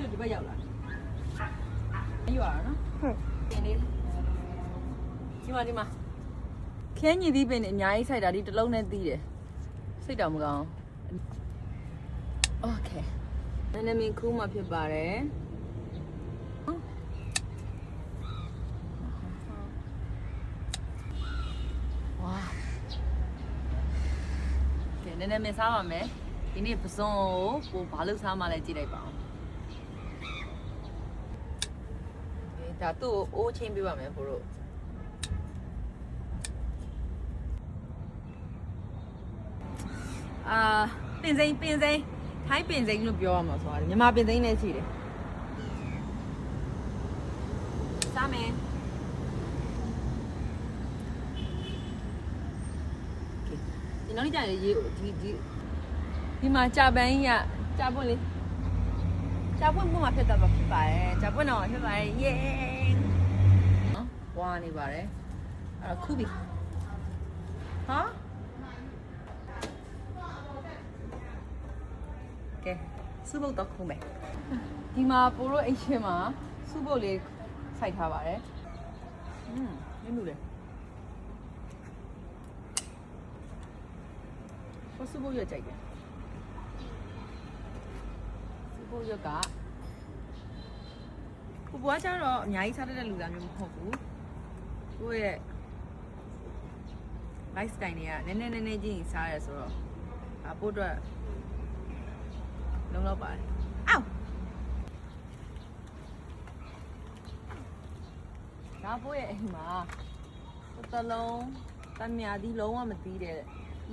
ပြီးဒီဘက်ရောက်လာအဲ့ရွာနော်ဟုတ်တင်နေဒီမှာခင်းညီသီးပင်အများကြီးစိုက်တာဒီတစ်လုံးနဲ့သီးတယ်စိတ်တော်မကောင်းโอเคနည်းနည်းမင်းခူးမှဖြစ်ပါတယ်ဝါကဲနည်းနည်းမင်းစားပါမယ်ဒီနေ့ပစွန်ကိုဘာလို့စားမှလဲကြည့်လိုက်ပါဦးဒါသူ့ကိုအိုးချင်းပြပါမယ်ဘို့တို့ပင်စိမ်းထိုင်းပင်စိမ်းလို့ပြောရမှာဆိုတာမြန်မာပင်စိမ်းလည်းရှိတယ်စားမယ်ဒီနောက်နေ့ကျရင်ရေဒီမှာကြာပန်းကြီးကကြာပွင့်လေးကြာပွင့်မှာဖြစ်တော့ဖြစ်ပါတယ်ကြာပွင့်တော့ဖြစ်ပါတယ်ယေနော်ဝါနေပါတယ်အဲ့တော့ခုပြီဟာကဲစုပုတ်တော့ခုမယ်ဒီမှာပိုလို့အိမ်ရှင်မှာစုပုတ်လေးစိုက်ထားပါတယ်နင်းလို့လေစုပုတ်ရကြိုက်တယ်စုပုတ်ရကကိုဘွားကျတော့အများကြီးစားတတ်တဲ့လူသားမျိုးမဟုတ်ဘူးကိုယ့်ရဲ့ lifestyle တွေကနည်းနည်းချင်းစားရဲဆိုတော့ပို့အတွက်လုံးလောက်ပါတယ်အောက်ဒါပို့ရဲ့အိမ်မှာတစ်လုံးတမြာသီးလုံးဝမသီးတဲ့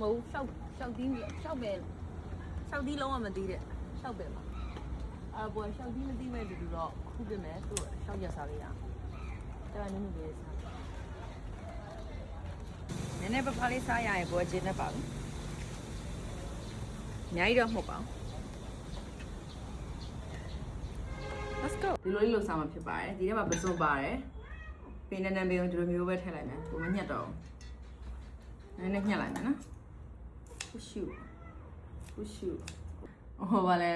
မဟုတ်ရှောက်သီးလုံးဝမသီးတဲ့ရှောက်ပဲပါဘောရှောက်သီးမသီးမဲ့တူတော့ခုပြင်မယ်သူ့ရှောက်ရစားလေးရတော်နည်းနည်းလေးစားနည်းနည်းပပလေးစားရရင်ဘောကျင်းနေပါဘူးအများကြီးတော့မဟုတ်ပါဘူးLet's go ဒီလိုလေးလို့စားမှာဖြစ်ပါတယ်ဒီထဲမှာပစွန်ပါတယ်ပင်နန်းပင်ကိုဒီလိုမျိုးပဲထည့်လိုက်မယ်ကိုမညှက်တော့နည်းနည်းညှက်လိုက်မယ်နော်ဟိုရှူဟိုဘာလဲ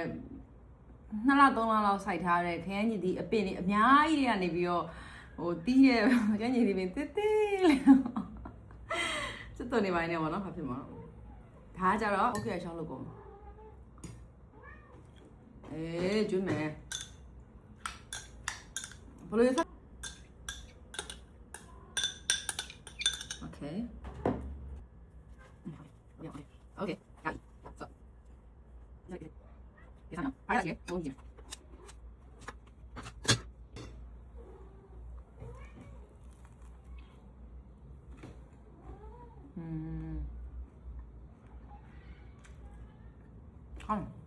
2လ3လလောက်စိုက်ထားတဲ့ခရမ်းညီဒီအပင်တွေအများကြီးတွေကနေပြီးတော့ဟိုတီးရဲ့ခရမ်းညီဒီပင်တစ်လေးစစ်တော်နေပါနေပါတော့ဘာဖြစ်မှာဒါကကြတော့โอเคရှောင်းလို့ကုန်ကျွမ်းမယ်ဘယ်လိုလဲOkay. Okay. Got it. So. Cái sao nào? Phải là gì? Không gì. Không.